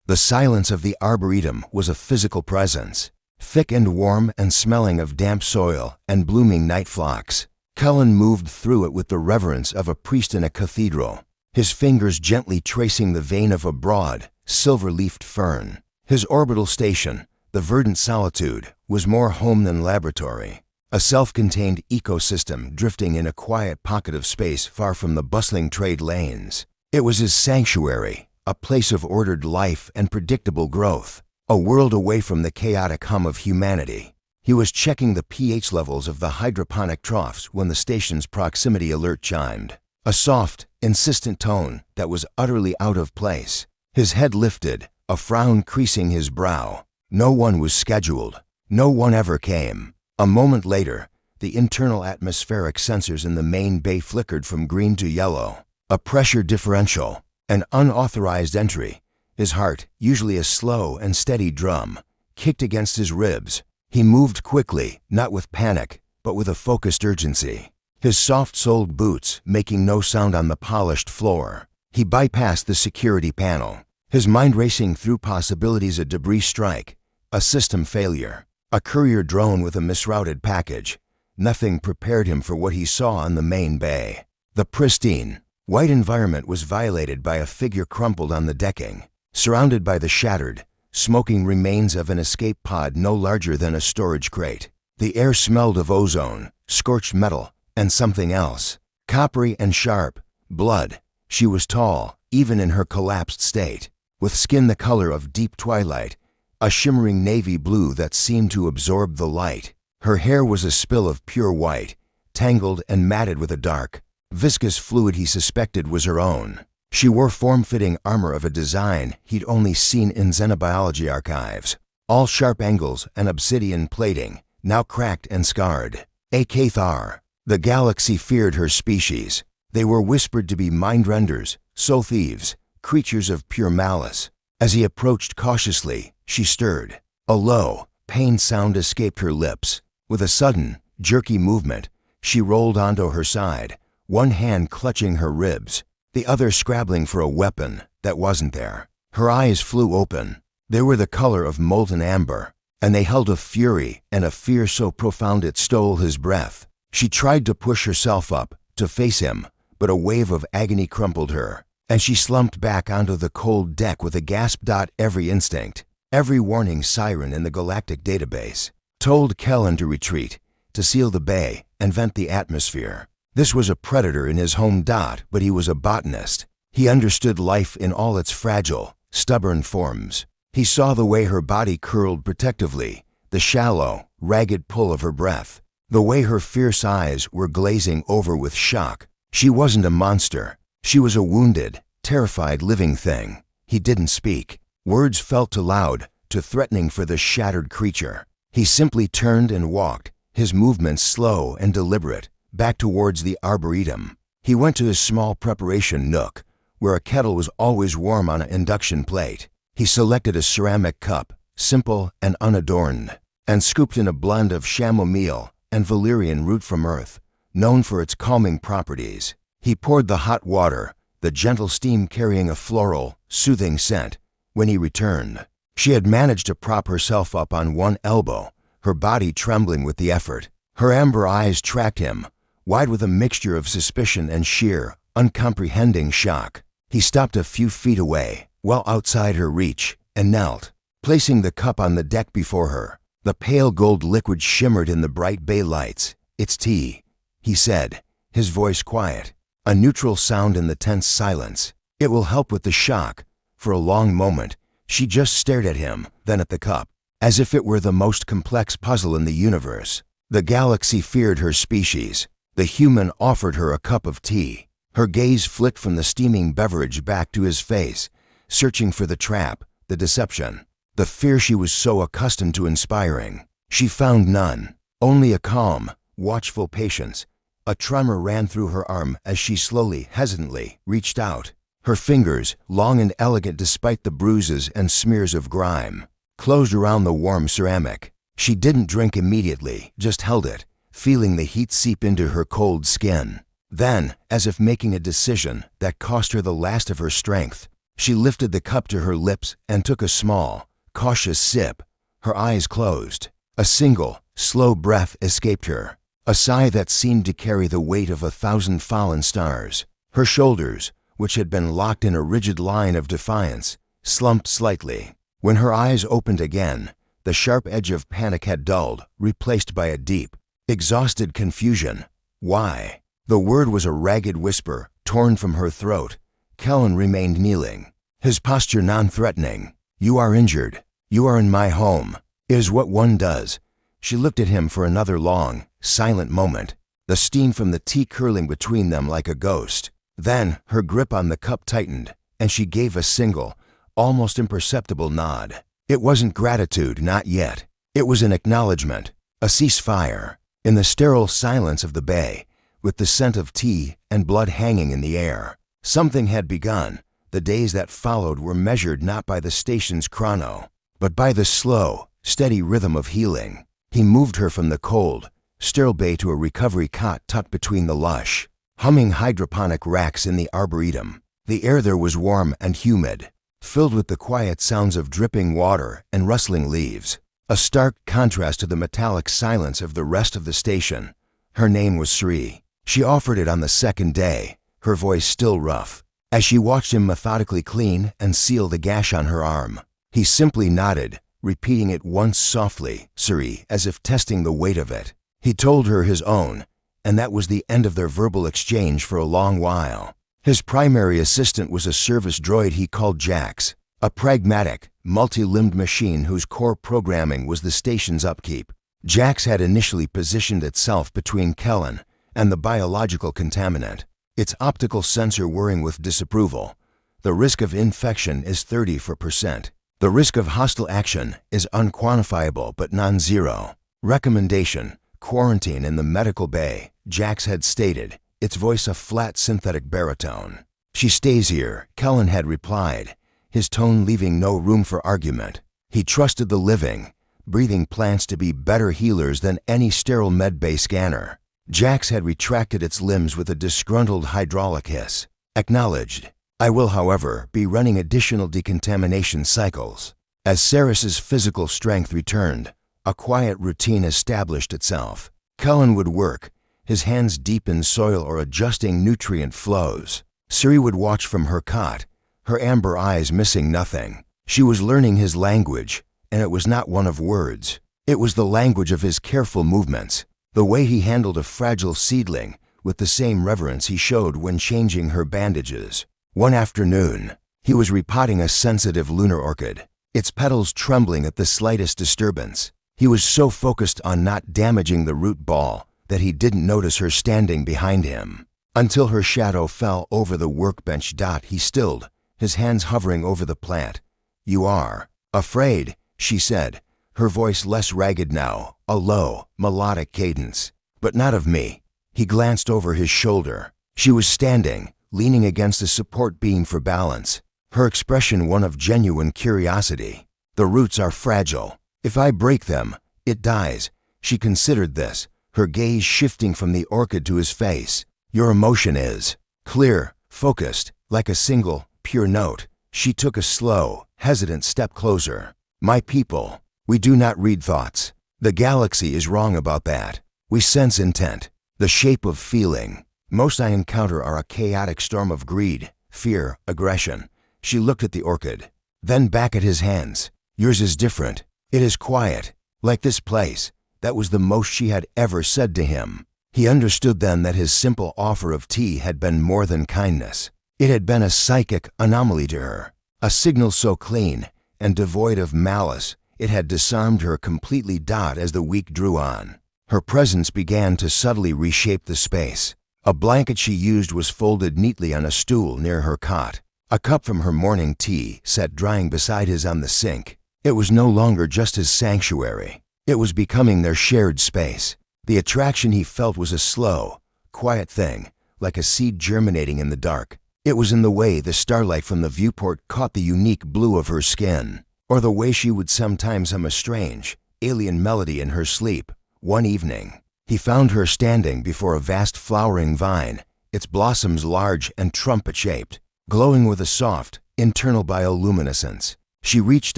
The silence of the arboretum was a physical presence, thick and warm and smelling of damp soil and blooming night phlox. Cullen moved through it with the reverence of a priest in a cathedral, his fingers gently tracing the vein of a broad, silver-leafed fern. His orbital station, the verdant solitude, was more home than laboratory, a self-contained ecosystem drifting in a quiet pocket of space far from the bustling trade lanes. It was his sanctuary, a place of ordered life and predictable growth, a world away from the chaotic hum of humanity. He was checking the pH levels of the hydroponic troughs when the station's proximity alert chimed, a soft, insistent tone that was utterly out of place. His head lifted, a frown creasing his brow. No one was scheduled. No one ever came. A moment later, the internal atmospheric sensors in the main bay flickered from green to yellow. A pressure differential, an unauthorized entry. His heart, usually a slow and steady drum, kicked against his ribs. He moved quickly, not with panic, but with a focused urgency. His soft-soled boots making no sound on the polished floor. He bypassed the security panel, his mind racing through possibilities: a debris strike, a system failure, a courier drone with a misrouted package. Nothing prepared him for what he saw on the main bay. The pristine, white environment was violated by a figure crumpled on the decking, surrounded by the shattered, smoking remains of an escape pod no larger than a storage crate. The air smelled of ozone, scorched metal, and something else, coppery and sharp, blood. She was tall, even in her collapsed state, with skin the color of deep twilight, a shimmering navy blue that seemed to absorb the light. Her hair was a spill of pure white, tangled and matted with a dark, viscous fluid he suspected was her own. She wore form-fitting armor of a design he'd only seen in xenobiology archives, all sharp angles and obsidian plating, now cracked and scarred. A Cathar. The galaxy feared her species. They were whispered to be mind-renders, soul thieves, creatures of pure malice. As he approached cautiously, she stirred. A low, pained sound escaped her lips. With a sudden, jerky movement, she rolled onto her side, one hand clutching her ribs, the other scrabbling for a weapon that wasn't there. Her eyes flew open. They were the color of molten amber, and they held a fury and a fear so profound it stole his breath. She tried to push herself up, to face him, but a wave of agony crumpled her, and she slumped back onto the cold deck with a gasp. Every instinct, every warning siren in the Galactic database, told Kellen to retreat, to seal the bay, and vent the atmosphere. This was a predator in his home. But he was a botanist. He understood life in all its fragile, stubborn forms. He saw the way her body curled protectively, the shallow, ragged pull of her breath, the way her fierce eyes were glazing over with shock. She wasn't a monster. She was a wounded, terrified living thing. He didn't speak. Words felt too loud, too threatening for the shattered creature. He simply turned and walked, his movements slow and deliberate, back towards the arboretum. He went to his small preparation nook, where a kettle was always warm on an induction plate. He selected a ceramic cup, simple and unadorned, and scooped in a blend of chamomile and valerian root from earth, known for its calming properties. He poured the hot water, the gentle steam carrying a floral, soothing scent. When he returned, she had managed to prop herself up on one elbow, her body trembling with the effort. Her amber eyes tracked him, wide with a mixture of suspicion and sheer, uncomprehending shock. He stopped a few feet away, well outside her reach, and knelt, placing the cup on the deck before her. The pale gold liquid shimmered in the bright bay lights. "It's tea," he said, his voice quiet, a neutral sound in the tense silence. "It will help with the shock." For a long moment, she just stared at him, then at the cup, as if it were the most complex puzzle in the universe. The galaxy feared her species. The human offered her a cup of tea. Her gaze flicked from the steaming beverage back to his face, searching for the trap, the deception, the fear she was so accustomed to inspiring. She found none, only a calm, watchful patience. A tremor ran through her arm as she slowly, hesitantly, reached out. Her fingers, long and elegant despite the bruises and smears of grime, closed around the warm ceramic. She didn't drink immediately, just held it, feeling the heat seep into her cold skin. Then, as if making a decision that cost her the last of her strength, She lifted the cup to her lips and took a small, cautious sip, her eyes closed. A single, slow breath escaped her, a sigh that seemed to carry the weight of 1,000 fallen stars. Her shoulders, which had been locked in a rigid line of defiance, slumped slightly. When her eyes opened again, the sharp edge of panic had dulled, replaced by a deep, exhausted confusion. Why? The word was a ragged whisper, torn from her throat. Kellen remained kneeling, his posture non-threatening. "You are injured. You are in my home. It is what one does." She looked at him for another long, silent moment, the steam from the tea curling between them like a ghost. Then her grip on the cup tightened, and she gave a single, almost imperceptible nod. It wasn't gratitude, not yet. It was an acknowledgement, a ceasefire. In the sterile silence of the bay, with the scent of tea and blood hanging in the air, something had begun. The days that followed were measured not by the station's chrono, but by the slow, steady rhythm of healing. He moved her from the cold, sterile bay to a recovery cot tucked between the lush, humming hydroponic racks in the arboretum. The air there was warm and humid, filled with the quiet sounds of dripping water and rustling leaves, a stark contrast to the metallic silence of the rest of the station. Her name was Sri. She offered it on the second day, her voice still rough. As she watched him methodically clean and seal the gash on her arm, he simply nodded, repeating it once softly, "Sri," as if testing the weight of it. He told her his own, and that was the end of their verbal exchange for a long while. His primary assistant was a service droid he called Jax, a pragmatic, multi-limbed machine whose core programming was the station's upkeep. Jax had initially positioned itself between Kellen and the biological contaminant, its optical sensor whirring with disapproval. The risk of infection is 30%. The risk of hostile action is unquantifiable but non-zero. Recommendation: quarantine in the medical bay, Jax had stated, its voice a flat synthetic baritone. "She stays here," Kellen had replied, his tone leaving no room for argument. He trusted the living, breathing plants to be better healers than any sterile medbay scanner. Jax had retracted its limbs with a disgruntled hydraulic hiss. "Acknowledged. I will, however, be running additional decontamination cycles." As Saris's physical strength returned, a quiet routine established itself. Kellen would work, his hands deep in soil or adjusting nutrient flows. Siri would watch from her cot, her amber eyes missing nothing. She was learning his language, and it was not one of words. It was the language of his careful movements, the way he handled a fragile seedling with the same reverence he showed when changing her bandages. One afternoon, he was repotting a sensitive lunar orchid, its petals trembling at the slightest disturbance. He was so focused on not damaging the root ball that he didn't notice her standing behind him. Until her shadow fell over the workbench. He stilled, his hands hovering over the plant. "You are afraid," she said, her voice less ragged now, a low, melodic cadence. "But not of me." He glanced over his shoulder. She was standing, leaning against a support beam for balance, her expression one of genuine curiosity. "The roots are fragile. If I break them, it dies." She considered this, her gaze shifting from the orchid to his face. "Your emotion is clear, focused, like a single, pure note." She took a slow, hesitant step closer. "My people, we do not read thoughts. The galaxy is wrong about that. We sense intent, the shape of feeling. Most I encounter are a chaotic storm of greed, fear, aggression." She looked at the orchid, then back at his hands. "Yours is different. It is quiet, like this place." That was the most she had ever said to him. He understood then that his simple offer of tea had been more than kindness. It had been a psychic anomaly to her, a signal so clean and devoid of malice it had disarmed her completely. As the week drew on, her presence began to subtly reshape the space. A blanket she used was folded neatly on a stool near her cot. A cup from her morning tea sat drying beside his on the sink. It was no longer just his sanctuary. It was becoming their shared space. The attraction he felt was a slow, quiet thing, like a seed germinating in the dark. It was in the way the starlight from the viewport caught the unique blue of her skin, or the way she would sometimes hum a strange, alien melody in her sleep. One evening, he found her standing before a vast flowering vine, its blossoms large and trumpet-shaped, glowing with a soft, internal bioluminescence. She reached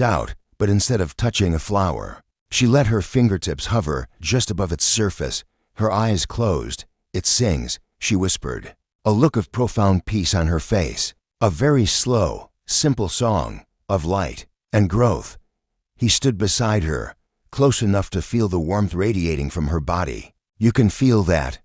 out, but instead of touching a flower, she let her fingertips hover just above its surface. Her eyes closed. "It sings," she whispered, a look of profound peace on her face. A very slow, simple song of light and growth. He stood beside her, close enough to feel the warmth radiating from her body. "You can feel that?"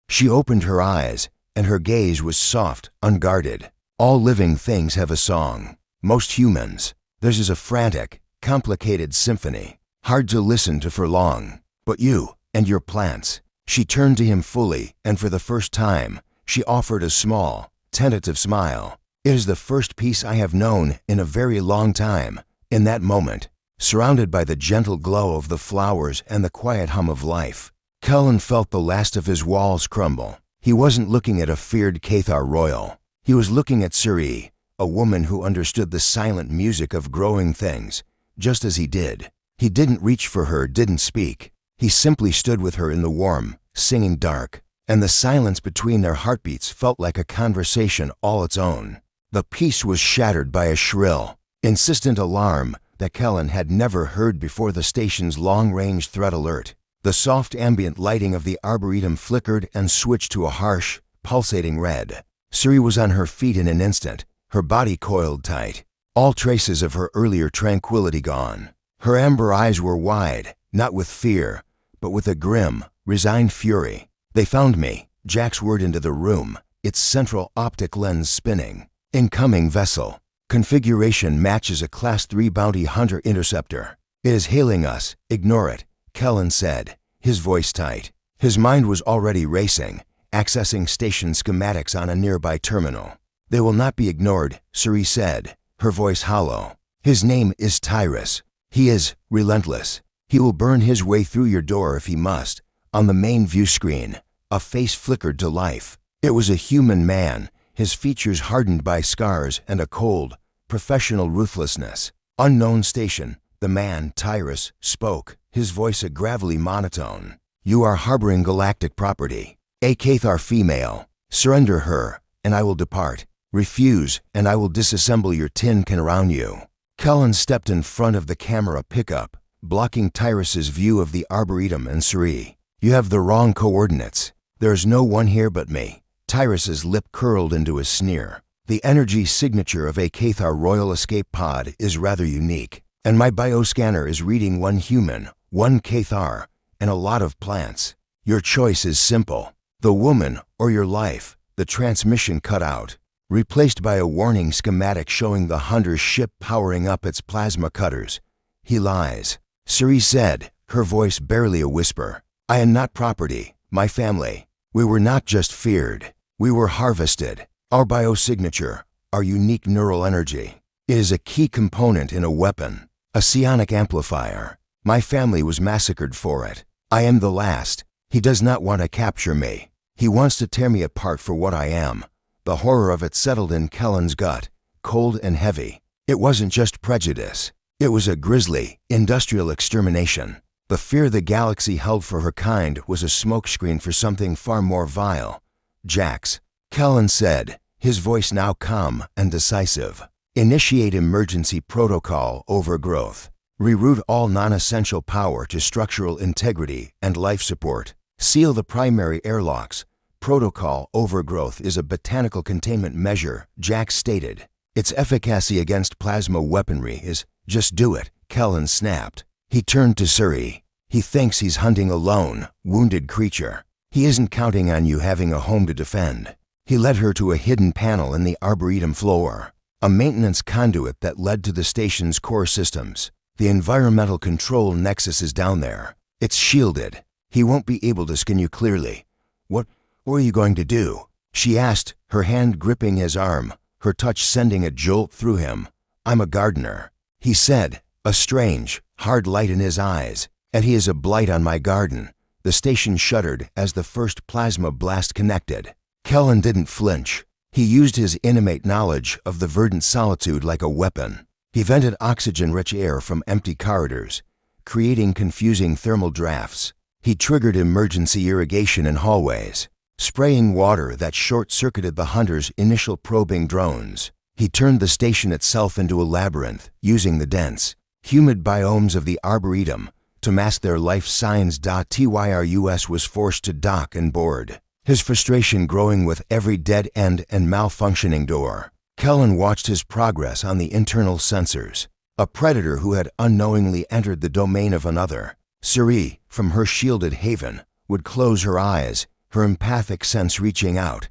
She opened her eyes, and her gaze was soft, unguarded. All living things have a song. Most humans. Theirs is a frantic, complicated symphony, hard to listen to for long. But you, and your plants. She turned to him fully, and for the first time, she offered a small, tentative smile. "It is the first peace I have known in a very long time." In that moment, surrounded by the gentle glow of the flowers and the quiet hum of life, Cullen felt the last of his walls crumble. He wasn't looking at a feared Cathar royal. He was looking at Suri, a woman who understood the silent music of growing things, just as he did. He didn't reach for her, didn't speak. He simply stood with her in the warm, singing dark, and the silence between their heartbeats felt like a conversation all its own. The peace was shattered by a shrill, insistent alarm that Cullen had never heard before the station's long-range threat alert. The soft ambient lighting of the arboretum flickered and switched to a harsh, pulsating red. Suri was on her feet in an instant, her body coiled tight, all traces of her earlier tranquility gone. Her amber eyes were wide, not with fear, but with a grim, resigned fury. "They found me," Jack's word into the room, its central optic lens spinning. "Incoming vessel. Configuration matches a Class 3 bounty hunter interceptor. It is hailing us. Ignore it," Cullen said, his voice tight. His mind was already racing, accessing station schematics on a nearby terminal. "They will not be ignored," Suri said, her voice hollow. "His name is Tyrus. He is relentless. He will burn his way through your door if he must." On the main view screen, a face flickered to life. It was a human man, his features hardened by scars and a cold, professional ruthlessness. "Unknown station," the man, Tyrus, spoke, his voice a gravelly monotone. "You are harboring Galactic property. A Cathar female. Surrender her, and I will depart. Refuse, and I will disassemble your tin can around you." Cullen stepped in front of the camera pickup, blocking Tyrus's view of the Arboretum and Suri. "You have the wrong coordinates. There's no one here but me." Tyrus's lip curled into a sneer. "The energy signature of a Cathar Royal Escape Pod is rather unique, and my bioscanner is reading one human, one Cathar, and a lot of plants. Your choice is simple. The woman or your life." The transmission cut out, replaced by a warning schematic showing the hunter's ship powering up its plasma cutters. "He lies," Suri said, her voice barely a whisper. "I am not property, my family. We were not just feared. We were harvested. Our biosignature, our unique neural energy. It is a key component in a weapon, a psionic amplifier. My family was massacred for it. I am the last. He does not want to capture me. He wants to tear me apart for what I am." The horror of it settled in Cullen's gut, cold and heavy. It wasn't just prejudice. It was a grisly, industrial extermination. The fear the galaxy held for her kind was a smokescreen for something far more vile. "Jax," Cullen said, his voice now calm and decisive. "Initiate emergency protocol overgrowth. Reroute all non-essential power to structural integrity and life support. Seal the primary airlocks. Protocol overgrowth is a botanical containment measure," Jax stated. "Its efficacy against plasma weaponry is—" "Just do it," Cullen snapped. He turned to Suri. "He thinks he's hunting a lone, wounded creature. He isn't counting on you having a home to defend." He led her to a hidden panel in the Arboretum floor, a maintenance conduit that led to the station's core systems. "The environmental control nexus is down there. It's shielded. He won't be able to scan you clearly." What are you going to do?" she asked, her hand gripping his arm, her touch sending a jolt through him. "I'm a gardener," he said, a strange, hard light in his eyes. "And he is a blight on my garden." The station shuddered as the first plasma blast connected. Cullen didn't flinch. He used his intimate knowledge of the verdant solitude like a weapon. He vented oxygen-rich air from empty corridors, creating confusing thermal drafts. He triggered emergency irrigation in hallways. spraying water that short-circuited the hunter's initial probing drones. He turned the station itself into a labyrinth, using the dense, humid biomes of the Arboretum to mask their life signs. Tyrus was forced to dock and board, his frustration growing with every dead end and malfunctioning door. Kellen watched his progress on the internal sensors. A predator who had unknowingly entered the domain of another. Suri, from her shielded haven, would close her eyes, her empathic sense reaching out.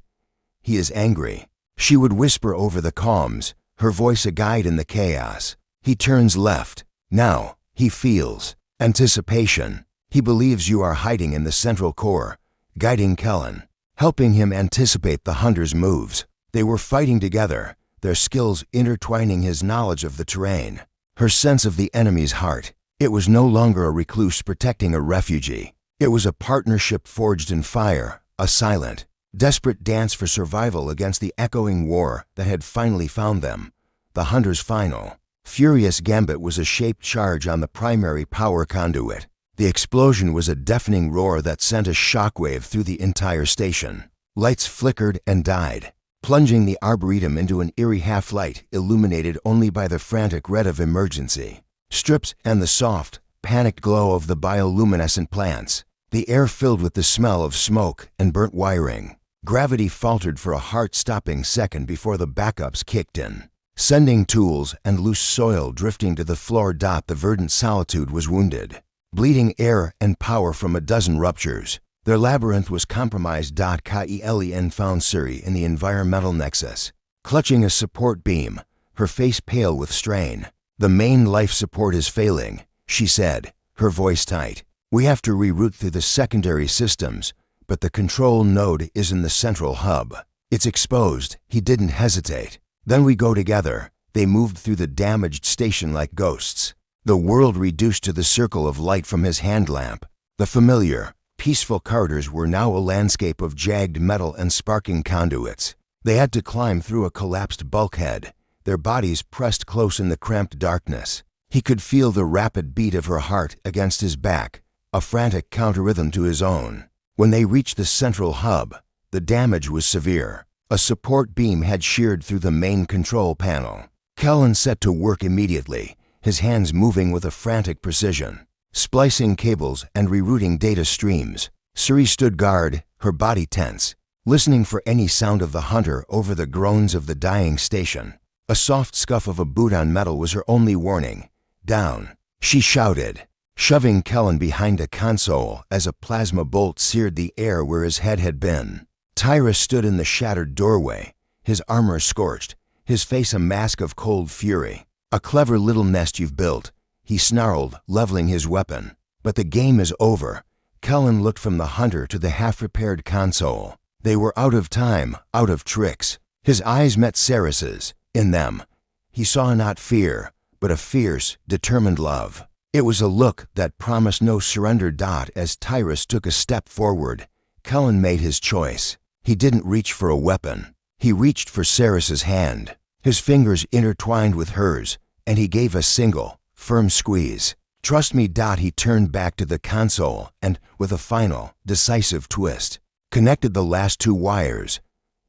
He is angry. She would whisper over the comms, her voice a guide in the chaos. He turns left. Now, he feels anticipation. He believes you are hiding in the central core, guiding Kellen, helping him anticipate the hunter's moves. They were fighting together, their skills intertwining his knowledge of the terrain. Her sense of the enemy's heart. It was no longer a recluse protecting a refugee. It was a partnership forged in fire, a silent, desperate dance for survival against the echoing war that had finally found them. The hunter's final, furious gambit was a shaped charge on the primary power conduit. The explosion was a deafening roar that sent a shockwave through the entire station. Lights flickered and died, plunging the Arboretum into an eerie half-light illuminated only by the frantic red of emergency strips and the soft, panicked glow of the bioluminescent plants. The air filled with the smell of smoke and burnt wiring. Gravity faltered for a heart-stopping second before the backups kicked in, sending tools and loose soil drifting to the floor. The verdant solitude was wounded, bleeding air and power from a dozen ruptures. Their labyrinth was compromised. Kellen found Suri in the environmental nexus, clutching a support beam, her face pale with strain. "The main life support is failing," she said, her voice tight. "We have to reroute through the secondary systems, but the control node is in the central hub. It's exposed." He didn't hesitate. "Then we go together." They moved through the damaged station like ghosts, the world reduced to the circle of light from his hand lamp. The familiar, peaceful corridors were now a landscape of jagged metal and sparking conduits. They had to climb through a collapsed bulkhead, their bodies pressed close in the cramped darkness. He could feel the rapid beat of her heart against his back, a frantic counter-rhythm to his own. When they reached the central hub, the damage was severe. A support beam had sheared through the main control panel. Kellen set to work immediately, his hands moving with a frantic precision, splicing cables and rerouting data streams. Suri stood guard, her body tense, listening for any sound of the hunter over the groans of the dying station. A soft scuff of a boot on metal was her only warning. "Down," she shouted, shoving Kellen behind a console as a plasma bolt seared the air where his head had been. Tyrus stood in the shattered doorway, his armor scorched, his face a mask of cold fury. "A clever little nest you've built," he snarled, leveling his weapon. "But the game is over." Kellen looked from the hunter to the half-repaired console. They were out of time, out of tricks. His eyes met Ceres's. In them, he saw not fear, but a fierce, determined love. It was a look that promised no surrender. As Tyrus took a step forward, Kellen made his choice. He didn't reach for a weapon. He reached for Ceres's hand. His fingers intertwined with hers, and he gave a single, firm squeeze. "Trust me." He turned back to the console and, with a final, decisive twist, connected the last two wires.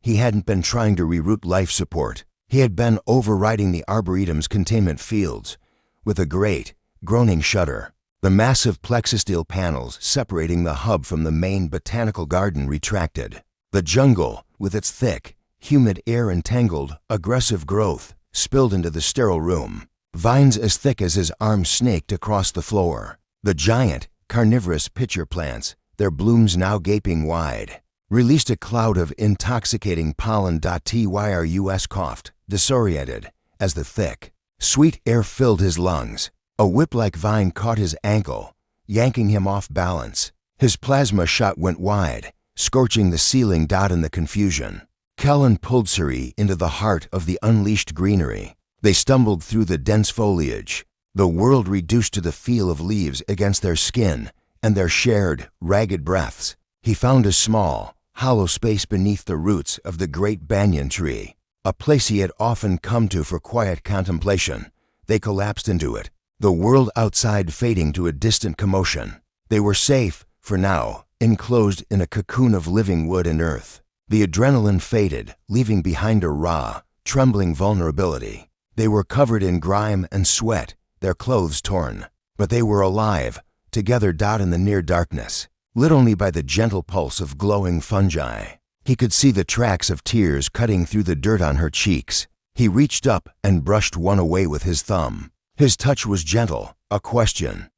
He hadn't been trying to reroute life support. He had been overriding the Arboretum's containment fields. With a great, groaning shudder, the massive plexisteel panels separating the hub from the main botanical garden retracted. The jungle, with its thick, humid air and tangled, aggressive growth, spilled into the sterile room. Vines as thick as his arm snaked across the floor. The giant, carnivorous pitcher plants, their blooms now gaping wide, released a cloud of intoxicating pollen. Tyrus coughed, disoriented, as the thick, sweet air filled his lungs. A whip-like vine caught his ankle, yanking him off balance. His plasma shot went wide, scorching the ceiling. In the confusion, Kellen pulled Suri into the heart of the unleashed greenery. They stumbled through the dense foliage, the world reduced to the feel of leaves against their skin and their shared, ragged breaths. He found a small, hollow space beneath the roots of the great banyan tree, a place he had often come to for quiet contemplation. They collapsed into it, the world outside fading to a distant commotion. They were safe, for now, enclosed in a cocoon of living wood and earth. The adrenaline faded, leaving behind a raw, trembling vulnerability. They were covered in grime and sweat, their clothes torn. But they were alive, together out in the near darkness, lit only by the gentle pulse of glowing fungi. He could see the tracks of tears cutting through the dirt on her cheeks. He reached up and brushed one away with his thumb. His touch was gentle, a question.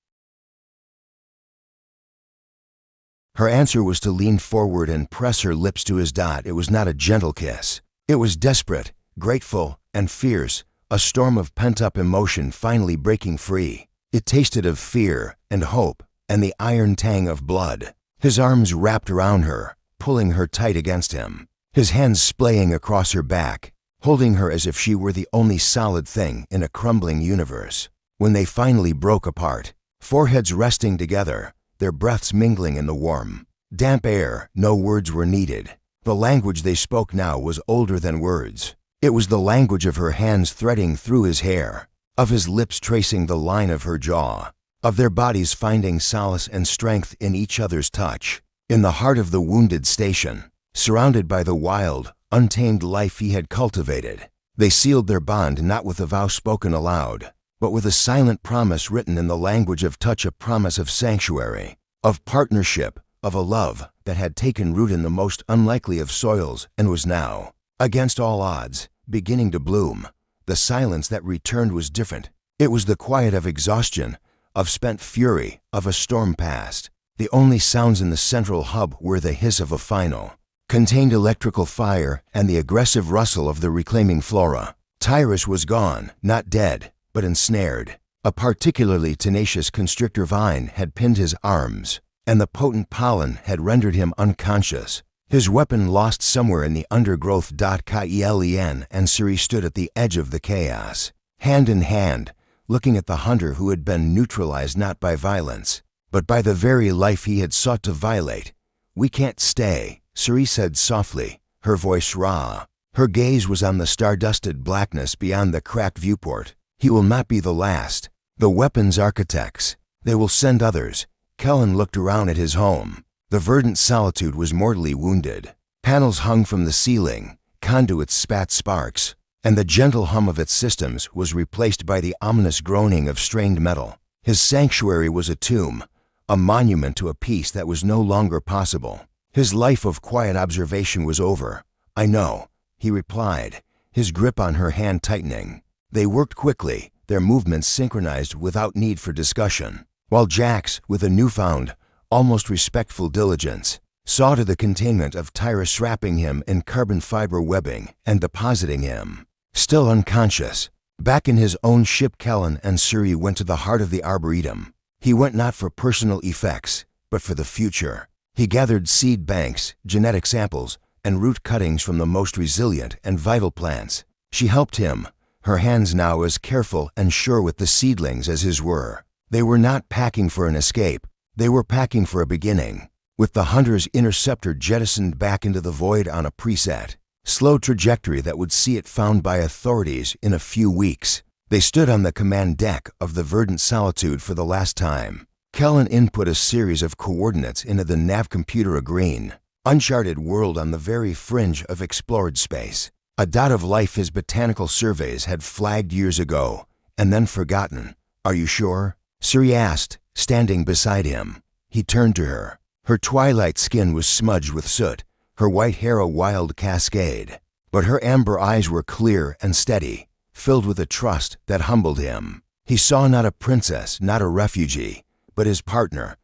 Her answer was to lean forward and press her lips to his. It was not a gentle kiss. It was desperate, grateful, and fierce, a storm of pent-up emotion finally breaking free. It tasted of fear and hope and the iron tang of blood. His arms wrapped around her, pulling her tight against him, his hands splaying across her back, holding her as if she were the only solid thing in a crumbling universe. When they finally broke apart, foreheads resting together, their breaths mingling in the warm, damp air, no words were needed. The language they spoke now was older than words. It was the language of her hands threading through his hair, of his lips tracing the line of her jaw, of their bodies finding solace and strength in each other's touch. In the heart of the wounded station, surrounded by the wild, untamed life he had cultivated, they sealed their bond not with a vow spoken aloud, but with a silent promise written in the language of touch, a promise of sanctuary, of partnership, of a love that had taken root in the most unlikely of soils and was now, against all odds, beginning to bloom. The silence that returned was different. It was the quiet of exhaustion, of spent fury, of a storm past. The only sounds in the central hub were the hiss of a final, contained electrical fire and the aggressive rustle of the reclaiming flora. Tyrus was gone, not dead, but ensnared. A particularly tenacious constrictor vine had pinned his arms, and the potent pollen had rendered him unconscious. His weapon lost somewhere in the undergrowth. Kelen and Suri stood at the edge of the chaos, hand in hand, looking at the hunter who had been neutralized not by violence, but by the very life he had sought to violate. "We can't stay," Suri said softly, her voice raw. Her gaze was on the star-dusted blackness beyond the cracked viewport. "He will not be the last. The weapons architects. They will send others." Kellen looked around at his home. The verdant solitude was mortally wounded. Panels hung from the ceiling, conduits spat sparks, and the gentle hum of its systems was replaced by the ominous groaning of strained metal. His sanctuary was a tomb, a monument to a peace that was no longer possible. His life of quiet observation was over. "I know," he replied, his grip on her hand tightening. They worked quickly, their movements synchronized without need for discussion, while Jax, with a newfound, almost respectful diligence, saw to the containment of Tyrus, wrapping him in carbon fiber webbing and depositing him, still unconscious, back in his own ship. Kellen and Suri went to the heart of the Arboretum. He went not for personal effects, but for the future. He gathered seed banks, genetic samples, and root cuttings from the most resilient and vital plants. She helped him, her hands now as careful and sure with the seedlings as his were. They were not packing for an escape. They were packing for a beginning. With the hunter's interceptor jettisoned back into the void on a preset, slow trajectory that would see it found by authorities in a few weeks, they stood on the command deck of the verdant solitude for the last time. Kellen input a series of coordinates into the nav computer, a green, uncharted world on the very fringe of explored space. A dot of life his botanical surveys had flagged years ago, and then forgotten. "Are you sure?" Suri asked, standing beside him. He turned to her. Her twilight skin was smudged with soot, her white hair a wild cascade, but her amber eyes were clear and steady, filled with a trust that humbled him. He saw not a princess, not a refugee, but his partner.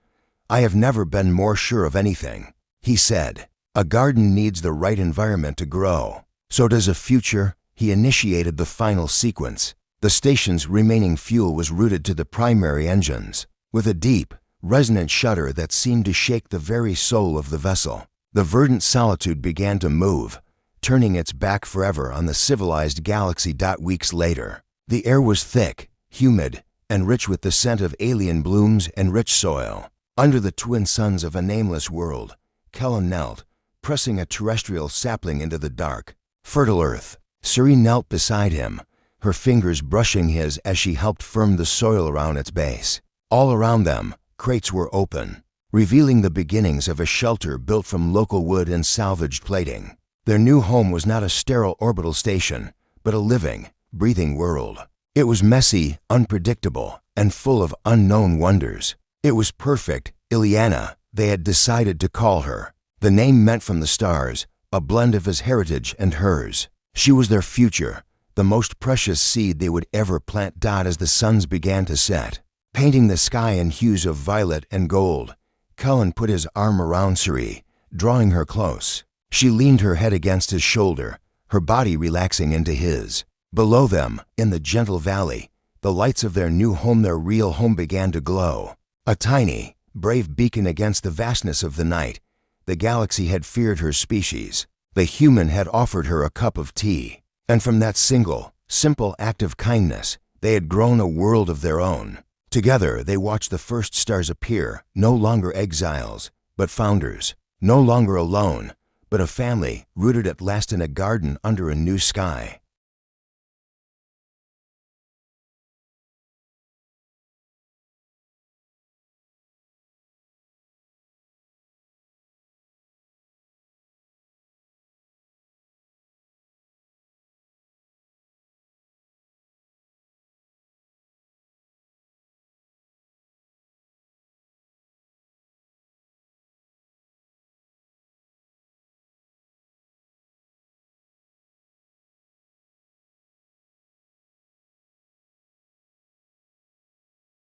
"I have never been more sure of anything," he said. "A garden needs the right environment to grow. So does a future." He initiated the final sequence. The station's remaining fuel was routed to the primary engines. With a deep, resonant shudder that seemed to shake the very soul of the vessel, the verdant solitude began to move, turning its back forever on the civilized galaxy. Weeks later, the air was thick, humid, and rich with the scent of alien blooms and rich soil. Under the twin suns of a nameless world, Kellen knelt, pressing a terrestrial sapling into the dark, fertile earth. Suri knelt beside him, her fingers brushing his as she helped firm the soil around its base. All around them, crates were open, revealing the beginnings of a shelter built from local wood and salvaged plating. Their new home was not a sterile orbital station, but a living, breathing world. It was messy, unpredictable, and full of unknown wonders. It was perfect, Ileana, they had decided to call her. The name meant from the stars, a blend of his heritage and hers. She was their future, the most precious seed they would ever plant. As the suns began to set, painting the sky in hues of violet and gold, Cullen put his arm around Suri, drawing her close. She leaned her head against his shoulder, her body relaxing into his. Below them, in the gentle valley, the lights of their new home, their real home, began to glow. A tiny, brave beacon against the vastness of the night. The galaxy had feared her species. The human had offered her a cup of tea. And from that single, simple act of kindness, they had grown a world of their own. Together, they watched the first stars appear, no longer exiles, but founders. No longer alone, but a family rooted at last in a garden under a new sky.